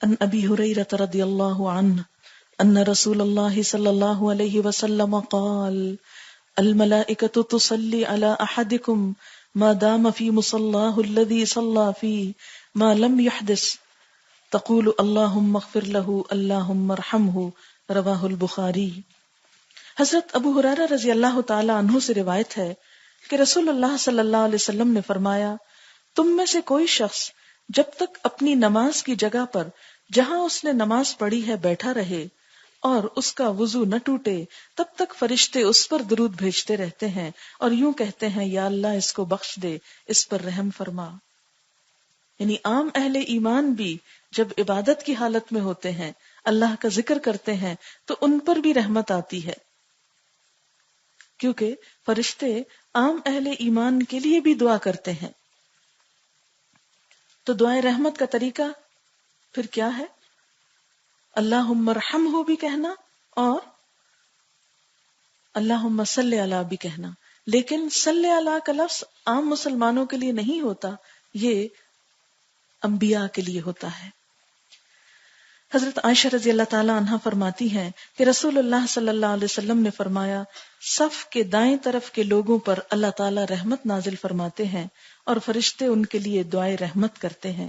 عن ابی ہریرہ رضی اللہ عنہ ان رسول اللہ صلی اللہ علیہ وسلم قال الملائکۃ تصلی علی احدکم ما دام فی مصلاہ الذی صلی فیہ ما لم یحدث تقول اللہم اغفر لہ اللہم ارحمہ رواہ البخاری۔ حضرت ابو ہریرہ رضی اللہ تعالی عنہ سے روایت ہے کہ رسول اللہ صلی اللہ علیہ وسلم نے فرمایا، تم میں سے کوئی شخص جب تک اپنی نماز کی جگہ پر جہاں اس نے نماز پڑھی ہے بیٹھا رہے اور اس کا وضو نہ ٹوٹے تب تک فرشتے اس پر درود بھیجتے رہتے ہیں اور یوں کہتے ہیں، یا اللہ اس کو بخش دے، اس پر رحم فرما۔ یعنی عام اہل ایمان بھی جب عبادت کی حالت میں ہوتے ہیں، اللہ کا ذکر کرتے ہیں تو ان پر بھی رحمت آتی ہے، کیونکہ فرشتے عام اہل ایمان کے لیے بھی دعا کرتے ہیں۔ تو دعائے رحمت کا طریقہ پھر کیا ہے؟ اللہم ارحمہ بھی کہنا اور اللہم صلی علی بھی کہنا، لیکن صلی علی کا لفظ عام مسلمانوں کے لیے نہیں ہوتا، یہ انبیاء کے لیے ہوتا ہے۔ حضرت عائشہ رضی اللہ تعالی عنہ فرماتی ہیں کہ رسول اللہ صلی اللہ علیہ وسلم نے فرمایا، صف کے دائیں طرف کے لوگوں پر اللہ تعالی رحمت نازل فرماتے ہیں اور فرشتے ان کے لیے دعائے رحمت کرتے ہیں۔